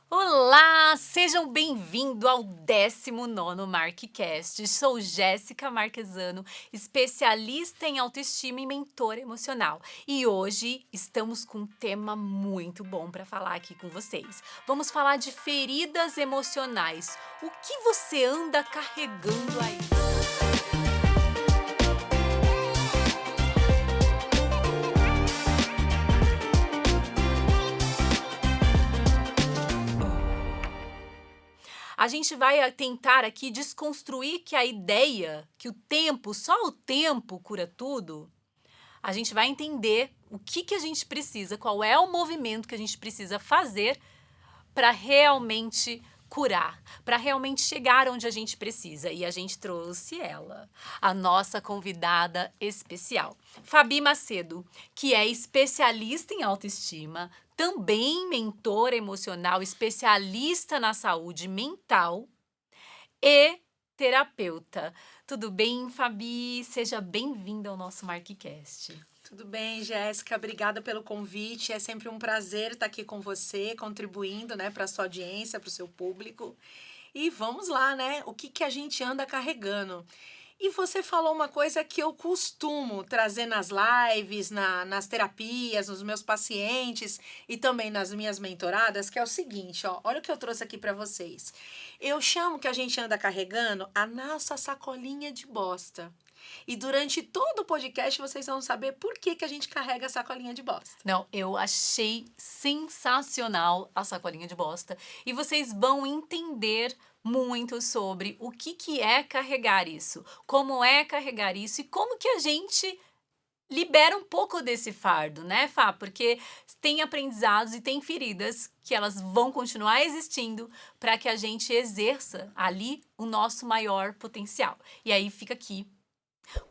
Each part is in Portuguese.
Olá, sejam bem-vindos ao 19º MarkCast. Sou Jéssica Marquesano, especialista em autoestima e mentora emocional. E hoje estamos com um tema muito bom para falar aqui com vocês. Vamos falar de feridas emocionais. O que você anda carregando aí? A gente vai tentar aqui desconstruir que a ideia que o tempo, só o tempo cura tudo. A gente vai entender o que a gente precisa, qual é o movimento que a gente precisa fazer para realmente curar, para realmente chegar onde a gente precisa. E a gente trouxe ela, a nossa convidada especial, Fabi Macedo, que é especialista em autoestima, também mentora emocional, especialista na saúde mental e terapeuta. Tudo bem, Fabi? Seja bem-vinda ao nosso MarkCast. Tudo bem, Jéssica, obrigada pelo convite. É sempre um prazer estar aqui com você, contribuindo, né, para a sua audiência, para o seu público. E vamos lá, né? O que a gente anda carregando? E você falou uma coisa que eu costumo trazer nas lives, nas terapias, nos meus pacientes e também nas minhas mentoradas, que é o seguinte, ó, olha o que eu trouxe aqui para vocês. Eu chamo que a gente anda carregando a nossa sacolinha de bosta. E durante todo o podcast vocês vão saber por que a gente carrega a sacolinha de bosta. Não, eu achei sensacional a sacolinha de bosta e vocês vão entender muito sobre o que é carregar isso, como é carregar isso e como que a gente libera um pouco desse fardo, né, Fá? Porque tem aprendizados e tem feridas que elas vão continuar existindo para que a gente exerça ali o nosso maior potencial. E aí fica aqui,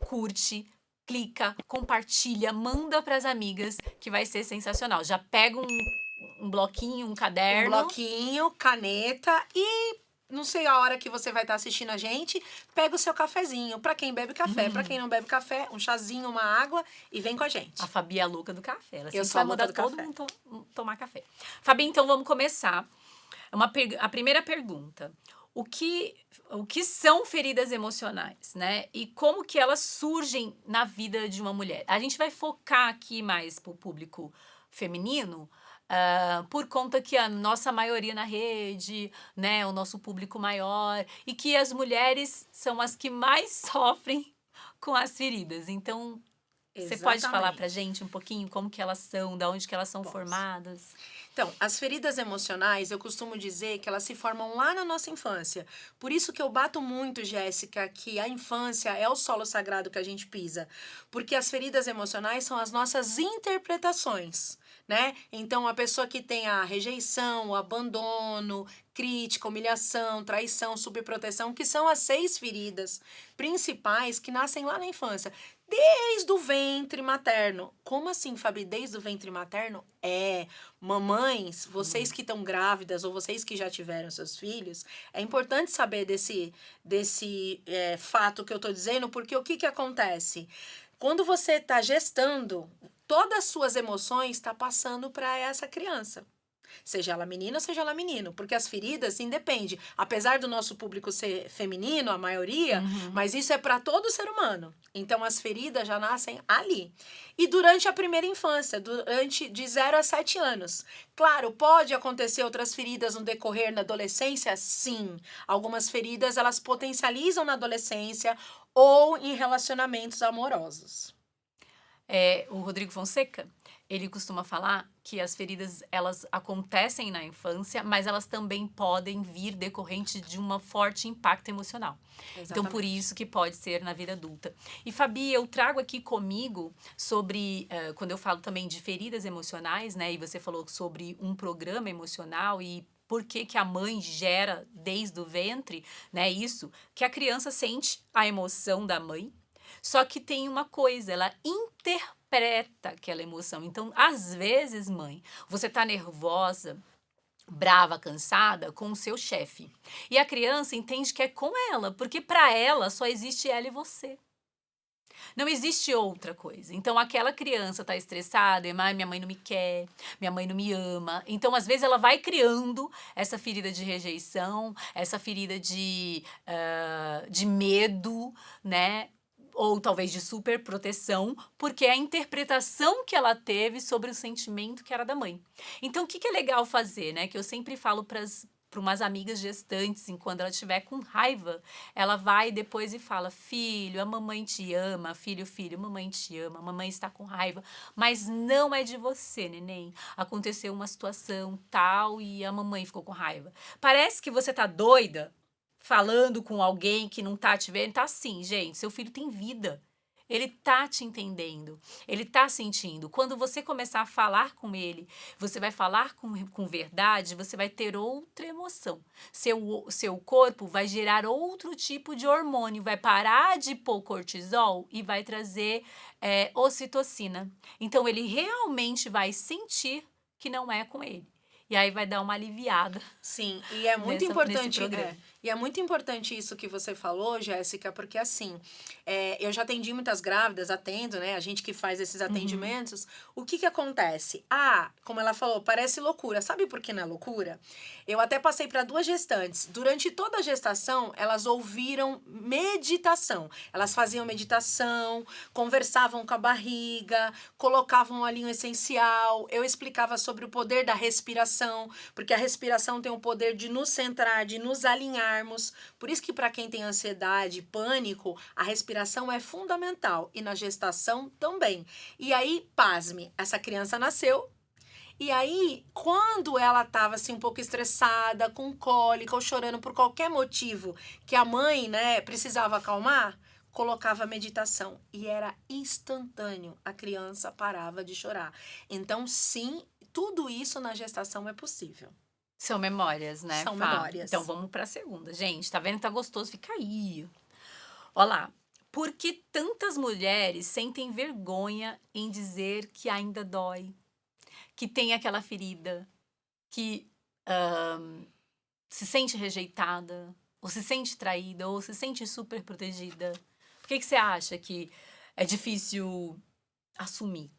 curte, clica, compartilha, manda para as amigas que vai ser sensacional. Já pega um bloquinho, um caderno. Um bloquinho, caneta e não sei a hora que você vai estar assistindo a gente, pega o seu cafezinho. Para quem bebe café, para quem não bebe café, um chazinho, uma água e vem com a gente. A Fabi é a louca do café. Ela Eu sempre sou a vai louca mandar do todo café. mundo tomar café. Fabi, então vamos começar. A primeira pergunta. O que são feridas emocionais, né? E como que elas surgem na vida de uma mulher? A gente vai focar aqui mais para o público feminino, por conta que a nossa maioria na rede, né, o nosso público maior, e que as mulheres são as que mais sofrem com as feridas. Então, você pode falar pra Exatamente. gente um pouquinho como que elas são, da onde que elas são Posso. formadas? Então, as feridas emocionais, eu costumo dizer que elas se formam lá na nossa infância. Por isso que eu bato muito, Jéssica, que a infância é o solo sagrado que a gente pisa. Porque as feridas emocionais são as nossas interpretações, né? Então, a pessoa que tem a rejeição, o abandono, crítica, humilhação, traição, subproteção, que são as 6 feridas principais que nascem lá na infância. Desde o ventre materno. Como assim, Fabi? Desde o ventre materno? Mamães, vocês que estão grávidas ou vocês que já tiveram seus filhos, é importante saber desse fato que eu tô dizendo, porque o que acontece? Quando você está gestando, todas as suas emoções estão passando para essa criança. Seja ela menina ou seja ela menino, porque as feridas independe, apesar do nosso público ser feminino, a maioria, mas isso é para todo ser humano. Então as feridas já nascem ali. E durante a primeira infância, durante de 0 a 7 anos. Claro, pode acontecer outras feridas no decorrer da adolescência? Sim. Algumas feridas elas potencializam na adolescência ou em relacionamentos amorosos. O Rodrigo Fonseca, ele costuma falar que as feridas, elas acontecem na infância, mas elas também podem vir decorrente de um forte impacto emocional. Então, por Exatamente. isso que pode ser na vida adulta. E, Fabi, eu trago aqui comigo sobre, quando eu falo também de feridas emocionais, né, e você falou sobre um programa emocional e por que a mãe gera desde o ventre, né, isso, que a criança sente a emoção da mãe, só que tem uma coisa, ela interpreta aquela emoção. Então, às vezes, mãe, você tá nervosa, brava, cansada com o seu chefe. E a criança entende que é com ela, porque para ela só existe ela e você. Não existe outra coisa. Então, aquela criança tá estressada, minha mãe não me quer, minha mãe não me ama. Então, às vezes, ela vai criando essa ferida de rejeição, essa ferida de medo, né? Ou talvez de superproteção, porque é a interpretação que ela teve sobre o sentimento que era da mãe. Então, o que que é legal fazer, né? Que eu sempre falo para umas amigas gestantes, quando ela estiver com raiva, ela vai depois e fala: filho, a mamãe te ama, filho, mamãe te ama, a mamãe está com raiva, mas não é de você, neném. Aconteceu uma situação tal e a mamãe ficou com raiva. Parece que você tá doida falando com alguém que não tá te vendo. Tá assim, gente, seu filho tem vida. Ele tá te entendendo, ele tá sentindo. Quando você começar a falar com ele, você vai falar com verdade, você vai ter outra emoção. Seu corpo vai gerar outro tipo de hormônio, vai parar de pôr cortisol e vai trazer ocitocina. Então, ele realmente vai sentir que não é com ele. E aí vai dar uma aliviada. Sim, e é muito nesse importante. programa. E é muito importante isso que você falou, Jéssica, porque assim, eu já atendi muitas grávidas, atendo, né? A gente que faz esses atendimentos. O que que acontece? Ah, como ela falou, parece loucura. Sabe por que não é loucura? Eu até passei para 2 gestantes. Durante toda a gestação, elas ouviram meditação. Elas faziam meditação, conversavam com a barriga, colocavam um olhinho essencial. Eu explicava sobre o poder da respiração, porque a respiração tem o poder de nos centrar, de nos alinharmos. Por isso que para quem tem ansiedade, pânico, a respiração é fundamental e na gestação também. E aí, pasme, essa criança nasceu. E aí, quando ela estava assim um pouco estressada, com cólica ou chorando por qualquer motivo que a mãe, né, precisava acalmar, colocava meditação e era instantâneo. A criança parava de chorar. Então, sim, tudo isso na gestação é possível. São memórias, né, São Fá? memórias. Então vamos para a segunda. Gente, tá vendo que tá gostoso? Fica aí. Olha lá. Por que tantas mulheres sentem vergonha em dizer que ainda dói? Que tem aquela ferida? Que se sente rejeitada? Ou se sente traída? Ou se sente super protegida? Por que você acha que é difícil assumir?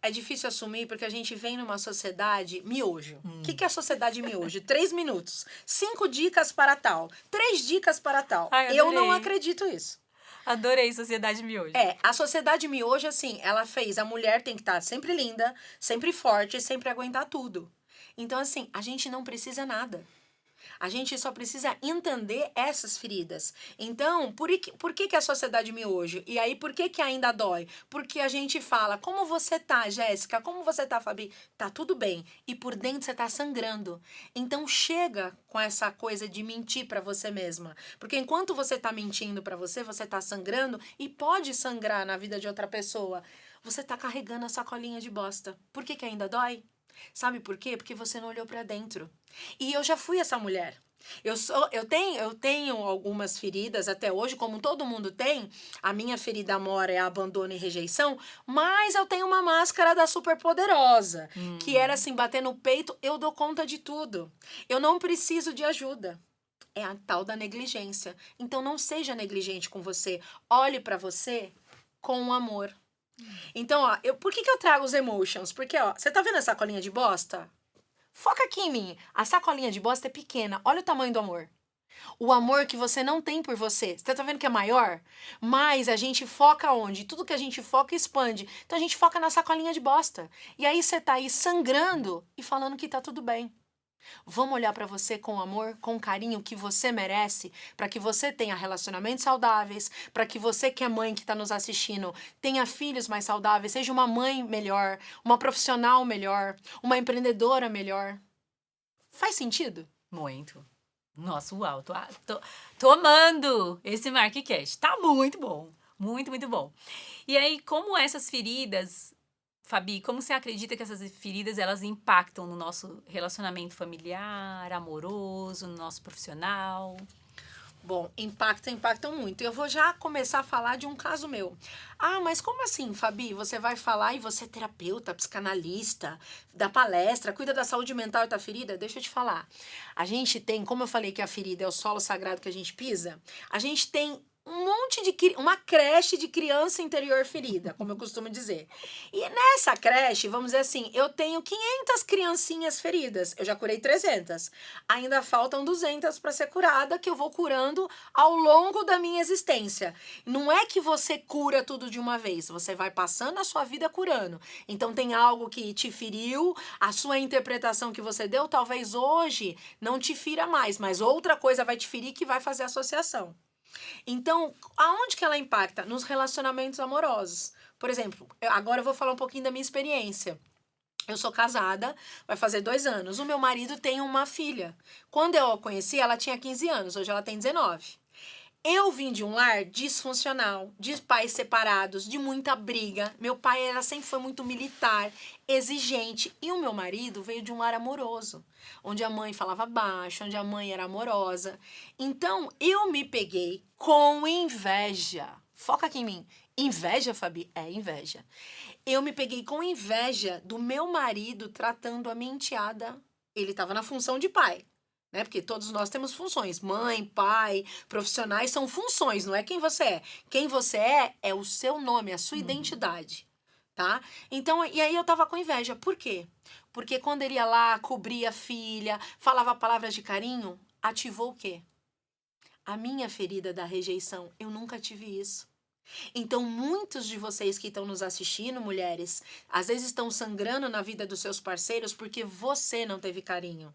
É difícil assumir porque a gente vem numa sociedade miojo. O que é a sociedade miojo? 3 minutos. 5 dicas para tal. 3 dicas para tal. Ai, Eu não adorei. acredito nisso. Adorei Sociedade Miojo. A sociedade miojo, assim, ela fez a mulher tem que estar sempre linda, sempre forte, sempre aguentar tudo. Então, assim, a gente não precisa nada. A gente só precisa entender essas feridas. Então, por que a sociedade miojo? E aí, por que ainda dói? Porque a gente fala, como você tá, Jéssica? Como você tá, Fabi? Tá tudo bem. E por dentro você tá sangrando. Então, chega com essa coisa de mentir pra você mesma. Porque enquanto você tá mentindo pra você, você tá sangrando e pode sangrar na vida de outra pessoa. Você tá carregando a sacolinha de bosta. Por que ainda dói? Sabe por quê? Porque você não olhou pra dentro. E eu já fui essa mulher. Eu tenho algumas feridas até hoje, como todo mundo tem. A minha ferida amora é abandono e rejeição, mas eu tenho uma máscara da superpoderosa, que era assim, bater no peito, eu dou conta de tudo. Eu não preciso de ajuda. É a tal da negligência. Então não seja negligente com você. Olhe pra você com amor. Então, ó, por que eu trago os emotions? Porque, ó, você tá vendo a sacolinha de bosta? Foca aqui em mim. A sacolinha de bosta é pequena. Olha o tamanho do amor. O amor que você não tem por você. Você tá vendo que é maior? Mas a gente foca onde? Tudo que a gente foca expande. Então a gente foca na sacolinha de bosta. E aí você tá aí sangrando e falando que tá tudo bem. Vamos olhar para você com amor, com carinho que você merece, para que você tenha relacionamentos saudáveis, para que você que é mãe que está nos assistindo tenha filhos mais saudáveis, seja uma mãe melhor, uma profissional melhor, uma empreendedora melhor. Faz sentido? Muito. Nossa, uau, tô amando esse MarkCast. Tá muito bom. Muito, muito bom. E aí, como essas feridas, Fabi, como você acredita que essas feridas, elas impactam no nosso relacionamento familiar, amoroso, no nosso profissional? Bom, impactam muito. Eu vou já começar a falar de um caso meu. Ah, mas como assim, Fabi? Você vai falar e você é terapeuta, psicanalista, dá palestra, cuida da saúde mental e da ferida? Deixa eu te falar. A gente tem, como eu falei que a ferida é o solo sagrado que a gente pisa, a gente tem uma creche de criança interior ferida, como eu costumo dizer. E nessa creche, vamos dizer assim, eu tenho 500 criancinhas feridas. Eu já curei 300. Ainda faltam 200 para ser curada, que eu vou curando ao longo da minha existência. Não é que você cura tudo de uma vez, você vai passando a sua vida curando. Então tem algo que te feriu, a sua interpretação que você deu, talvez hoje não te fira mais, mas outra coisa vai te ferir que vai fazer associação. Então, aonde que ela impacta? Nos relacionamentos amorosos. Por exemplo, agora eu vou falar um pouquinho da minha experiência. Eu sou casada, vai fazer 2 anos. O meu marido tem uma filha. Quando eu a conheci, ela tinha 15 anos, hoje ela tem 19. Eu vim de um lar disfuncional, de pais separados, de muita briga. Meu pai sempre foi muito militar, exigente. E o meu marido veio de um lar amoroso, onde a mãe falava baixo, onde a mãe era amorosa. Então, eu me peguei com inveja. Foca aqui em mim. Inveja, Fabi? É inveja. Eu me peguei com inveja do meu marido tratando a minha enteada. Ele estava na função de pai. Né? Porque todos nós temos funções. Mãe, pai, profissionais são funções, não é quem você é. Quem você é o seu nome, a sua identidade, tá? Então, e aí eu tava com inveja. Por quê? Porque quando ele ia lá, cobria a filha, falava palavras de carinho, ativou o quê? A minha ferida da rejeição. Eu nunca tive isso. Então, muitos de vocês que estão nos assistindo, mulheres, às vezes estão sangrando na vida dos seus parceiros porque você não teve carinho.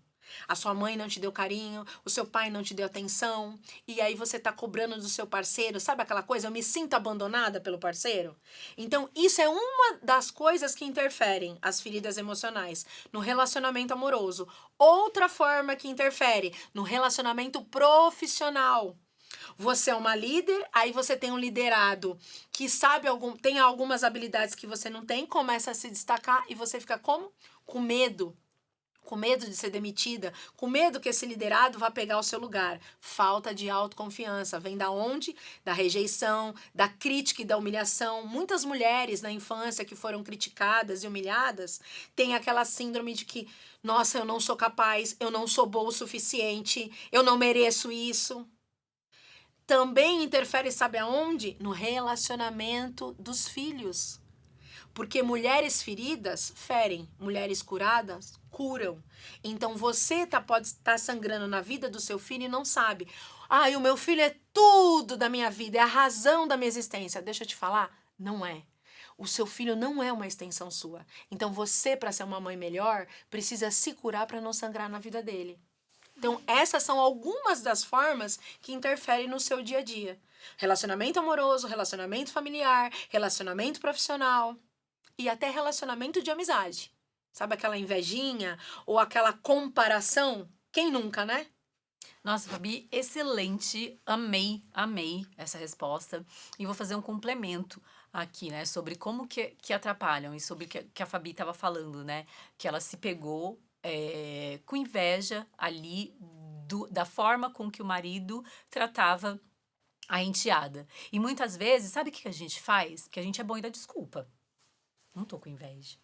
A sua mãe não te deu carinho, o seu pai não te deu atenção, e aí você tá cobrando do seu parceiro, sabe aquela coisa? Eu me sinto abandonada pelo parceiro. Então, isso é uma das coisas que interferem as feridas emocionais no relacionamento amoroso. Outra forma que interfere no relacionamento profissional. Você é uma líder, aí você tem um liderado que tem algumas habilidades que você não tem, começa a se destacar e você fica como? Com medo. Com medo de ser demitida, com medo que esse liderado vá pegar o seu lugar. Falta de autoconfiança. Vem da onde? Da rejeição, da crítica e da humilhação. Muitas mulheres na infância que foram criticadas e humilhadas têm aquela síndrome de que, nossa, eu não sou capaz, eu não sou boa o suficiente, eu não mereço isso. Também interfere, sabe aonde? No relacionamento dos filhos. Porque mulheres feridas ferem, mulheres curadas curam. Então você pode estar sangrando na vida do seu filho e não sabe. O meu filho é tudo da minha vida, é a razão da minha existência. Deixa eu te falar, não é. O seu filho não é uma extensão sua. Então você, para ser uma mãe melhor, precisa se curar para não sangrar na vida dele. Então essas são algumas das formas que interferem no seu dia a dia. Relacionamento amoroso, relacionamento familiar, relacionamento profissional. E até relacionamento de amizade. Sabe aquela invejinha ou aquela comparação? Quem nunca, né? Nossa, Fabi, excelente. Amei essa resposta. E vou fazer um complemento aqui, né? Sobre como que atrapalham e sobre o que a Fabi estava falando, né? Que ela se pegou com inveja ali da forma com que o marido tratava a enteada. E muitas vezes, sabe o que a gente faz? Que a gente é bom em dar desculpa. Não tô com inveja.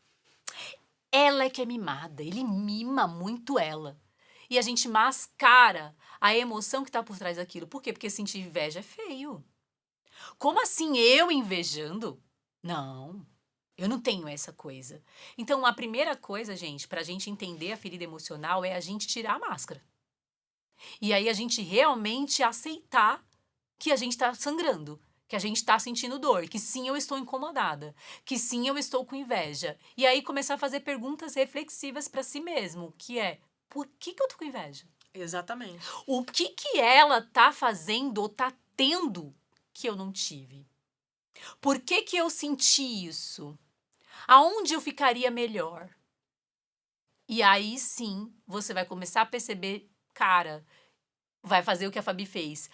Ela é que é mimada, ele mima muito ela. E a gente mascara a emoção que tá por trás daquilo. Por quê? Porque sentir inveja é feio. Como assim eu invejando? Não, eu não tenho essa coisa. Então, a primeira coisa, gente, pra gente entender a ferida emocional é a gente tirar a máscara. E aí a gente realmente aceitar que a gente tá sangrando. Que a gente está sentindo dor, que sim, eu estou incomodada, que sim, eu estou com inveja. E aí começar a fazer perguntas reflexivas para si mesmo, que é, por que eu tô com inveja? Exatamente. O que ela tá fazendo ou tá tendo que eu não tive? Por que eu senti isso? Aonde eu ficaria melhor? E aí sim, você vai começar a perceber, cara, vai fazer o que a Fabi fez.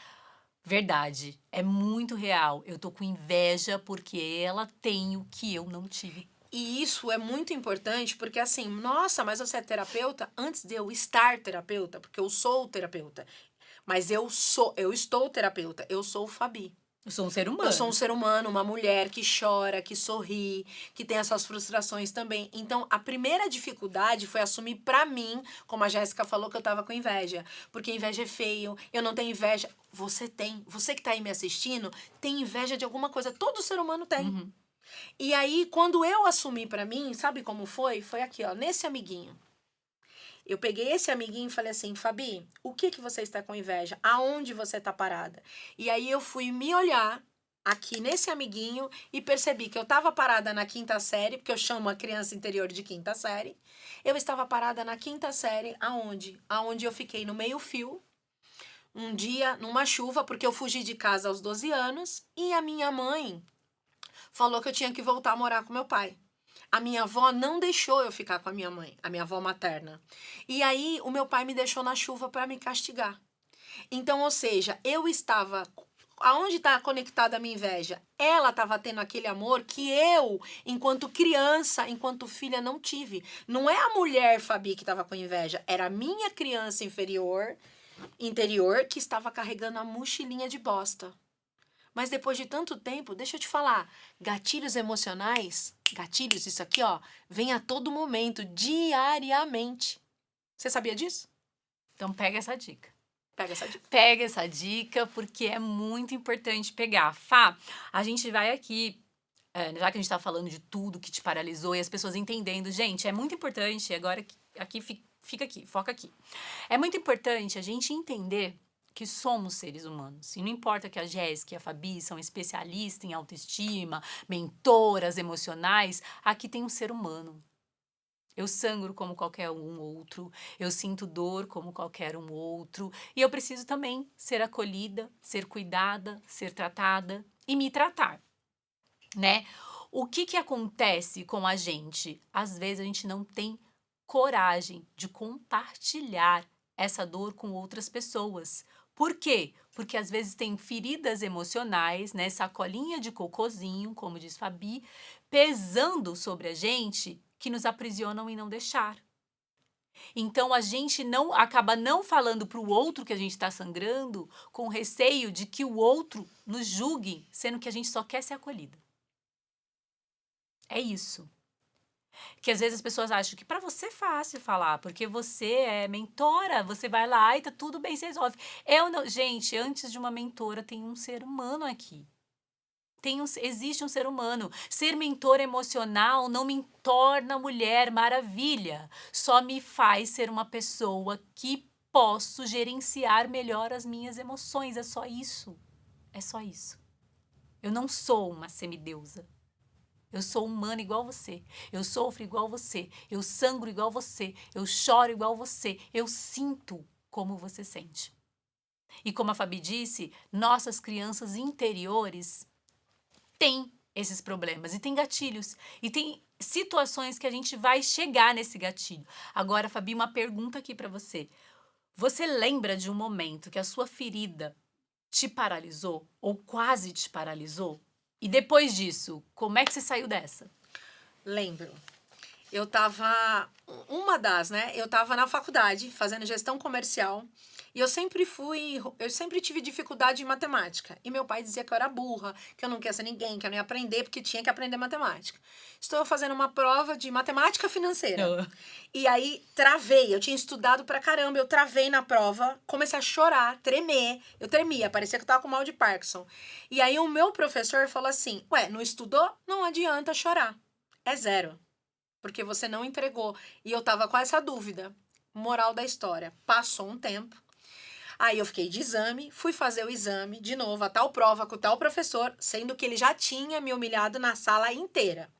Verdade, é muito real. Eu tô com inveja porque ela tem o que eu não tive. E isso é muito importante porque assim, nossa, mas você é terapeuta? Antes de eu estar terapeuta, porque eu sou terapeuta, mas eu estou terapeuta, eu sou o Fabi. Eu sou um ser humano. Eu sou um ser humano, uma mulher que chora, que sorri, que tem as suas frustrações também. Então, a primeira dificuldade foi assumir pra mim, como a Jéssica falou, que eu tava com inveja. Porque inveja é feio, eu não tenho inveja. Você tem. Você que tá aí me assistindo, tem inveja de alguma coisa. Todo ser humano tem. E aí, quando eu assumi pra mim, sabe como foi? Foi aqui, ó, nesse amiguinho. Eu peguei esse amiguinho e falei assim, Fabi, o que que você está com inveja? Aonde você tá parada? E aí eu fui me olhar aqui nesse amiguinho e percebi que eu estava parada na 5ª série, porque eu chamo a criança interior de 5ª série. Eu estava parada na 5ª série, aonde? Aonde eu fiquei no meio-fio, um dia, numa chuva, porque eu fugi de casa aos 12 anos, e a minha mãe falou que eu tinha que voltar a morar com meu pai. A minha avó não deixou eu ficar com a minha mãe, a minha avó materna. E aí, o meu pai me deixou na chuva para me castigar. Então, ou seja, eu estava... Aonde está conectada a minha inveja? Ela estava tendo aquele amor que eu, enquanto criança, enquanto filha, não tive. Não é a mulher, Fabi, que estava com inveja. Era a minha criança interior, que estava carregando a mochilinha de bosta. Mas depois de tanto tempo, deixa eu te falar, gatilhos emocionais, gatilhos, isso aqui, ó, vem a todo momento, diariamente. Você sabia disso? Então pega essa dica. Pega essa dica. Pega essa dica, porque é muito importante pegar. Fá, a gente vai aqui, já que a gente tá falando de tudo que te paralisou e as pessoas entendendo, gente, é muito importante, agora aqui fica aqui, foca aqui. É muito importante a gente entender que somos seres humanos. E não importa que a Jéssica e a Fabi são especialistas em autoestima, mentoras emocionais, aqui tem um ser humano. Eu sangro como qualquer um outro, eu sinto dor como qualquer um outro, e eu preciso também ser acolhida, ser cuidada, ser tratada e me tratar, né? O que acontece com a gente? Às vezes a gente não tem coragem de compartilhar essa dor com outras pessoas. Por quê? Porque às vezes tem feridas emocionais, né, sacolinha de cocôzinho, como diz Fabi, pesando sobre a gente, que nos aprisionam em não deixar. Então a gente acaba não falando para o outro que a gente está sangrando, com receio de que o outro nos julgue, sendo que a gente só quer ser acolhida. É isso. Que às vezes as pessoas acham que para você é fácil falar, porque você é mentora, você vai lá e tá tudo bem, você resolve. Eu não, gente, antes de uma mentora tem um ser humano aqui. Existe um ser humano. Ser mentora emocional não me torna mulher maravilha. Só me faz ser uma pessoa que posso gerenciar melhor as minhas emoções. É só isso. É só isso. Eu não sou uma semideusa. Eu sou humana igual você, eu sofro igual você, eu sangro igual você, eu choro igual você, eu sinto como você sente. E como a Fabi disse, nossas crianças interiores têm esses problemas e tem gatilhos e tem situações que a gente vai chegar nesse gatilho. Agora, Fabi, uma pergunta aqui para você. Você lembra de um momento que a sua ferida te paralisou ou quase te paralisou? E depois disso, como é que você saiu dessa? Lembro. Eu tava, eu tava na faculdade fazendo gestão comercial e eu sempre tive dificuldade em matemática. E meu pai dizia que eu era burra, que eu não queria ser ninguém, que eu não ia aprender porque tinha que aprender matemática. Estou fazendo uma prova de matemática financeira. E aí travei, eu tinha estudado pra caramba, eu travei na prova, comecei a chorar, tremer. Eu tremia, parecia que eu tava com mal de Parkinson. E aí o meu professor falou assim, ué, não estudou? Não adianta chorar. É 0. Porque você não entregou. E eu tava com essa dúvida. Moral da história. Passou um tempo. Aí eu fiquei de exame, fui fazer o exame, de novo, a tal prova com o tal professor, sendo que ele já tinha me humilhado na sala inteira.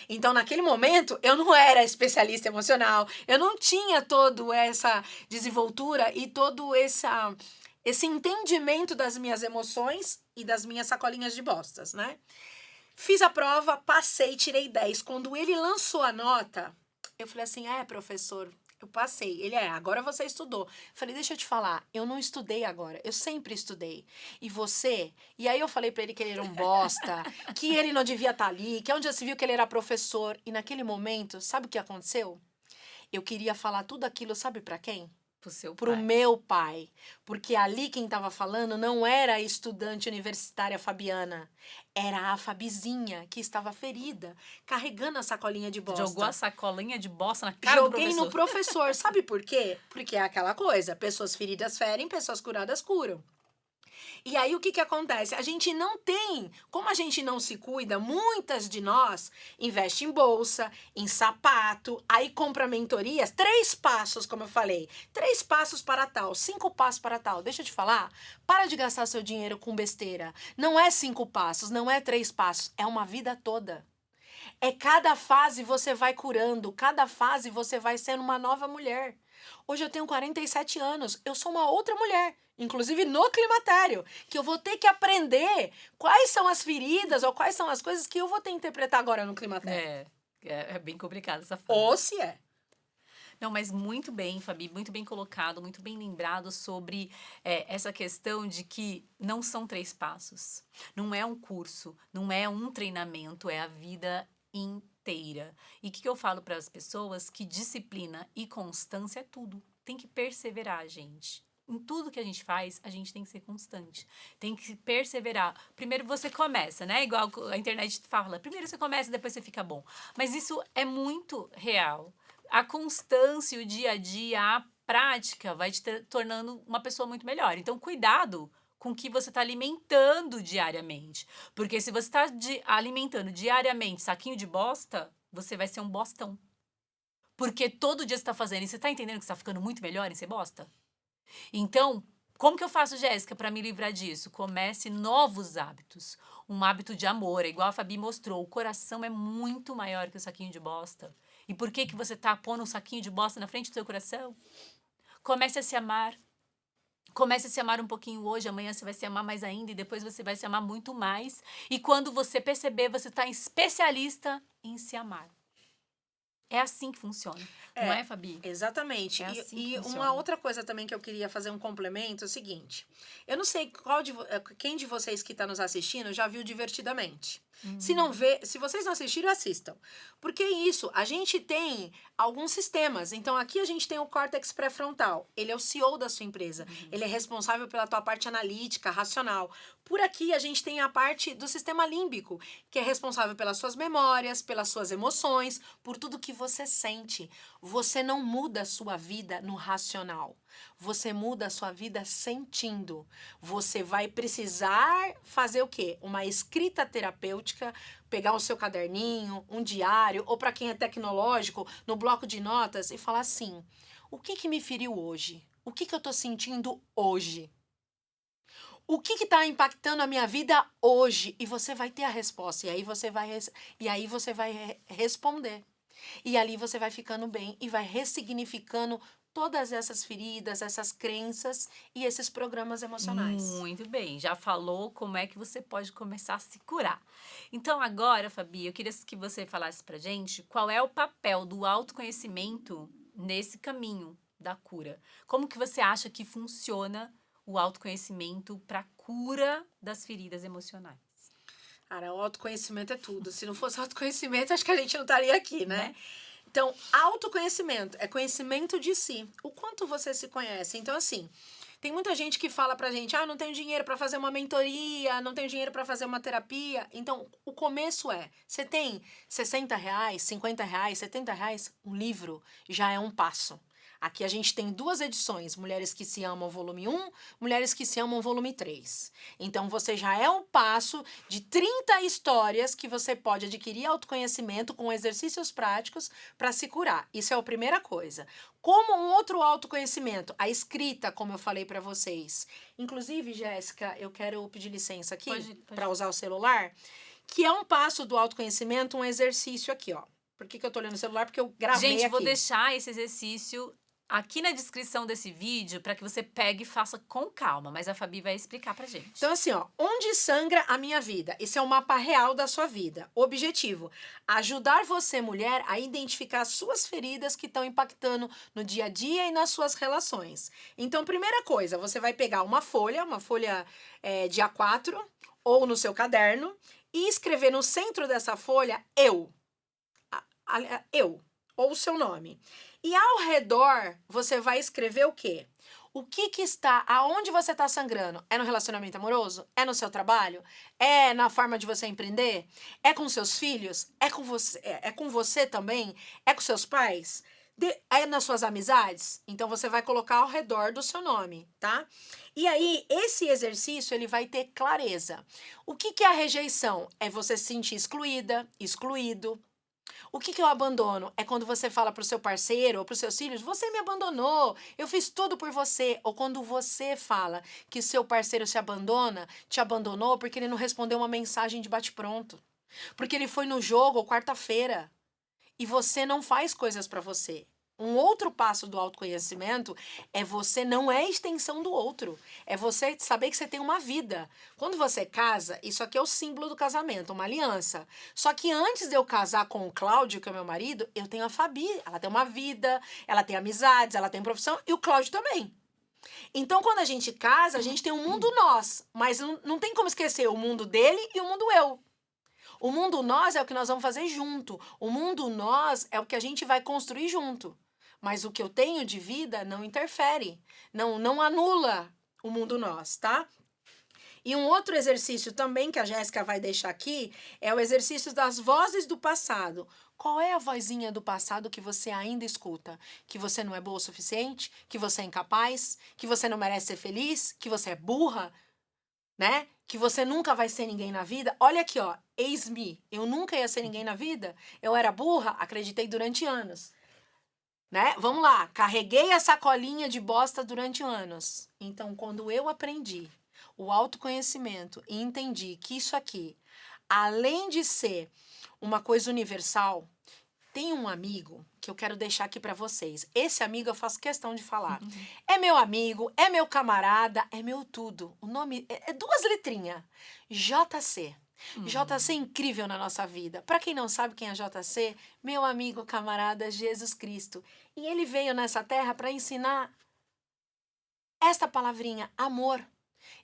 Então, naquele momento, eu não era especialista emocional, eu não tinha toda essa desenvoltura e todo esse entendimento das minhas emoções e das minhas sacolinhas de bostas, né? Fiz a prova, passei, tirei 10. Quando ele lançou a nota, eu falei assim, professor, eu passei. Ele, agora você estudou. Eu falei, deixa eu te falar, eu não estudei agora, eu sempre estudei. E você? E aí eu falei pra ele que ele era um bosta, que ele não devia estar ali, que onde já se viu que ele era professor. E naquele momento, sabe o que aconteceu? Eu queria falar tudo aquilo, sabe pra quem? Pro seu pro pai. meu pai. Porque ali quem estava falando não era a estudante universitária Fabiana, era a Fabizinha, que estava ferida, carregando a sacolinha de Jogou a bosta. sacolinha de bosta na cara do Joguei no professor. professor. Sabe por quê? Porque é aquela coisa: pessoas feridas ferem, pessoas curadas curam. E aí o que que acontece? A gente não tem, como a gente não se cuida, muitas de nós investe em bolsa, em sapato, aí compra mentorias, 3 passos, como eu falei, 3 passos para tal, 5 passos para tal. Deixa eu te falar, para de gastar seu dinheiro com besteira. Não é 5 passos, não é 3 passos, é uma vida toda. É cada fase você vai curando, cada fase você vai sendo uma nova mulher. Hoje eu tenho 47 anos, eu sou uma outra mulher, inclusive no climatério, que eu vou ter que aprender quais são as feridas ou quais são as coisas que eu vou ter que interpretar agora no climatério. É bem complicado essa fase. Ou se é. Não, mas muito bem, Fabi, muito bem colocado, muito bem lembrado sobre essa questão de que não são 3 passos. Não é um curso, não é um treinamento, é a vida inteira. E o que eu falo para as pessoas? Que disciplina e constância é tudo. Tem que perseverar, gente. Em tudo que a gente faz, a gente tem que ser constante. Tem que perseverar. Primeiro você começa, né? Igual a internet fala. Primeiro você começa, depois você fica bom. Mas isso é muito real. A constância, o dia a dia, a prática vai te tornando uma pessoa muito melhor. Então, cuidado com o que você está alimentando diariamente. Porque se você está alimentando diariamente saquinho de bosta, você vai ser um bostão. Porque todo dia você está fazendo, e você está entendendo que você está ficando muito melhor em ser bosta? Então, como que eu faço, Jéssica, para me livrar disso? Comece novos hábitos. Um hábito de amor, é igual a Fabi mostrou. O coração é muito maior que o saquinho de bosta. E por que que você tá pondo um saquinho de bosta na frente do seu coração? Comece a se amar. Comece a se amar um pouquinho hoje, amanhã você vai se amar mais ainda e depois você vai se amar muito mais. E quando você perceber, você está especialista em se amar. É assim que funciona, não é, Fabi? Exatamente. É assim que E uma funciona. outra coisa também que eu queria fazer um complemento é o seguinte: eu não sei quem de vocês que está nos assistindo já viu Divertidamente. Se não vê, se vocês não assistiram, assistam. Porque é isso, a gente tem alguns sistemas. Então aqui a gente tem o córtex pré-frontal. Ele é o CEO da sua empresa. Ele é responsável pela tua parte analítica, racional. Por aqui a gente tem a parte do sistema límbico, que é responsável pelas suas memórias, pelas suas emoções, por tudo que você sente. Você não muda a sua vida no racional. Você muda a sua vida sentindo. Você vai precisar fazer o quê? Uma escrita terapêutica, pegar o seu caderninho, um diário, ou para quem é tecnológico, no bloco de notas e falar assim: o que me feriu hoje? O que eu tô sentindo hoje? O que está impactando a minha vida hoje? E você vai ter a resposta. E aí você vai responder. E ali você vai ficando bem e vai ressignificando todas essas feridas, essas crenças e esses programas emocionais. Muito bem, já falou como é que você pode começar a se curar. Então agora, Fabi, eu queria que você falasse pra gente qual é o papel do autoconhecimento nesse caminho da cura. Como que você acha que funciona o autoconhecimento para cura das feridas emocionais? Cara, o autoconhecimento é tudo. Se não fosse autoconhecimento, acho que a gente não estaria aqui, né? Né? Então, autoconhecimento é conhecimento de si. O quanto você se conhece. Então, assim, tem muita gente que fala pra gente: não tenho dinheiro pra fazer uma mentoria, não tenho dinheiro pra fazer uma terapia. Então, o começo você tem R$60, R$50, R$70, um livro já é um passo. Aqui a gente tem 2 edições, Mulheres que se amam, volume 1, Mulheres que se amam, volume 3. Então, você já é um passo de 30 histórias que você pode adquirir autoconhecimento com exercícios práticos para se curar. Isso é a primeira coisa. Como um outro autoconhecimento, a escrita, como eu falei para vocês. Inclusive, Jéssica, eu quero pedir licença aqui para usar o celular, que é um passo do autoconhecimento, um exercício aqui, ó. Por que eu tô olhando o celular? Porque eu gravei aqui. Gente, vou deixar esse exercício aqui na descrição desse vídeo para que você pegue e faça com calma, mas a Fabi vai explicar pra gente. Então, assim, ó, onde sangra a minha vida? Esse é o mapa real da sua vida. Objetivo: ajudar você, mulher, a identificar as suas feridas que estão impactando no dia a dia e nas suas relações. Então, primeira coisa, você vai pegar uma folha de A4 ou no seu caderno e escrever no centro dessa folha eu, ou o seu nome. E ao redor, você vai escrever o quê? O que está, aonde você está sangrando? É no relacionamento amoroso? É no seu trabalho? É na forma de você empreender? É com seus filhos? É com você também? É com seus pais? É nas suas amizades? Então, você vai colocar ao redor do seu nome, tá? E aí, esse exercício, ele vai ter clareza. O que é a rejeição? É você se sentir excluída, excluído. O que é o abandono? É quando você fala pro seu parceiro ou pros seus filhos, você me abandonou, eu fiz tudo por você. Ou quando você fala que seu parceiro te abandonou porque ele não respondeu uma mensagem de bate-pronto. Porque ele foi no jogo quarta-feira e você não faz coisas pra você. Um outro passo do autoconhecimento é você não é extensão do outro. É você saber que você tem uma vida. Quando você casa, isso aqui é o símbolo do casamento, uma aliança. Só que antes de eu casar com o Cláudio, que é meu marido, eu tenho a Fabi. Ela tem uma vida, ela tem amizades, ela tem profissão e o Cláudio também. Então, quando a gente casa, a gente tem um mundo nós, mas não tem como esquecer o mundo dele e o mundo eu. O mundo nós é o que nós vamos fazer junto. O mundo nós é o que a gente vai construir junto. Mas o que eu tenho de vida não interfere, não anula o mundo nós, tá? E um outro exercício também que a Jéssica vai deixar aqui é o exercício das vozes do passado. Qual é a vozinha do passado que você ainda escuta? Que você não é boa o suficiente? Que você é incapaz? Que você não merece ser feliz? Que você é burra? Né? Que você nunca vai ser ninguém na vida? Olha aqui, ó, eis-me. Eu nunca ia ser ninguém na vida? Eu era burra? Acreditei durante anos. Né? Vamos lá, carreguei a sacolinha de bosta durante anos. Então, quando eu aprendi o autoconhecimento e entendi que isso aqui, além de ser uma coisa universal, tem um amigo que eu quero deixar aqui pra vocês. Esse amigo eu faço questão de falar. É meu amigo, é meu camarada, é meu tudo. O nome é 2 letrinhas. JC. JC é incrível na nossa vida. Para quem não sabe quem é JC, meu amigo, camarada Jesus Cristo. E ele veio nessa terra para ensinar esta palavrinha, amor.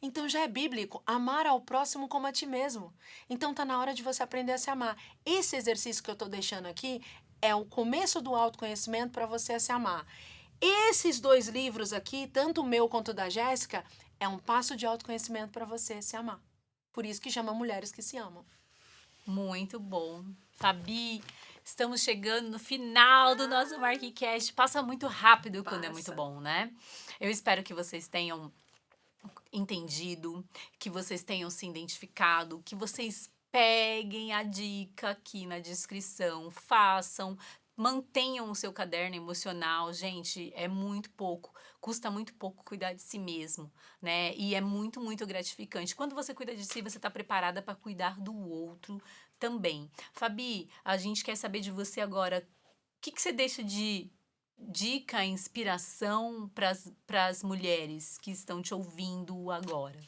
Então já é bíblico, amar ao próximo como a ti mesmo. Então tá na hora de você aprender a se amar. Esse exercício que eu tô deixando aqui é o começo do autoconhecimento para você se amar. Esses 2 livros aqui, tanto o meu quanto o da Jéssica, é um passo de autoconhecimento para você se amar. Por isso que chama Mulheres que se Amam. Muito bom. Fabi, estamos chegando no final do nosso MarqueCast. Passa muito rápido quando é muito bom, né? Eu espero que vocês tenham entendido, que vocês tenham se identificado, que vocês peguem a dica aqui na descrição, façam, mantenham o seu caderno emocional. Gente, é muito pouco, custa muito pouco cuidar de si mesmo, né? E é muito, muito gratificante. Quando você cuida de si, você está preparada para cuidar do outro também. Fabi, a gente quer saber de você agora, o que você deixa de dica, inspiração para as mulheres que estão te ouvindo agora?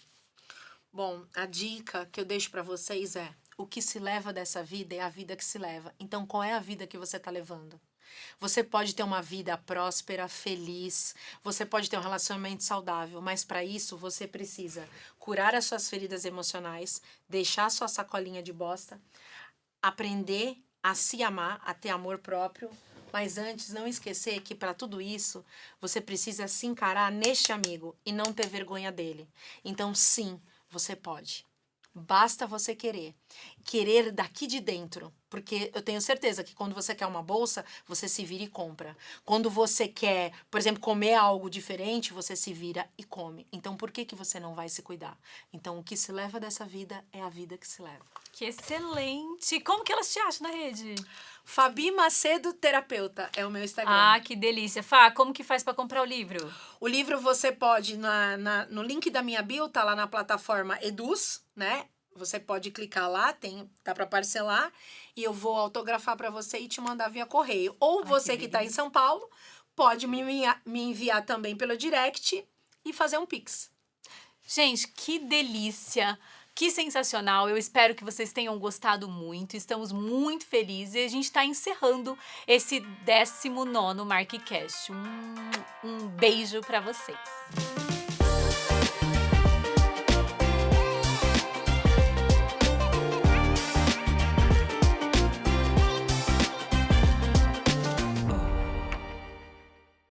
Bom, a dica que eu deixo para vocês é: o que se leva dessa vida é a vida que se leva. Então, qual é a vida que você está levando? Você pode ter uma vida próspera, feliz, você pode ter um relacionamento saudável, mas para isso você precisa curar as suas feridas emocionais, deixar a sua sacolinha de bosta, aprender a se amar, a ter amor próprio. Mas antes, não esquecer que para tudo isso, você precisa se encarar neste amigo e não ter vergonha dele. Então, sim, você pode. Basta você querer. Querer daqui de dentro. Porque eu tenho certeza que quando você quer uma bolsa, você se vira e compra. Quando você quer, por exemplo, comer algo diferente, você se vira e come. Então, por que você não vai se cuidar? Então, o que se leva dessa vida é a vida que se leva. Que excelente! Como que elas te acham na rede? Fabi Macedo Terapeuta é o meu Instagram. Ah, que delícia. Fá, como que faz para comprar o livro? O livro você pode, no link da minha bio, tá lá na plataforma Eduz, né? Você pode clicar lá, dá para parcelar, e eu vou autografar para você e te mandar via correio. Ou você que está em São Paulo, pode me enviar também pelo direct e fazer um Pix. Gente, que delícia! Que sensacional! Eu espero que vocês tenham gostado muito. Estamos muito felizes e a gente está encerrando esse 19º MarqueCast. Um beijo para vocês.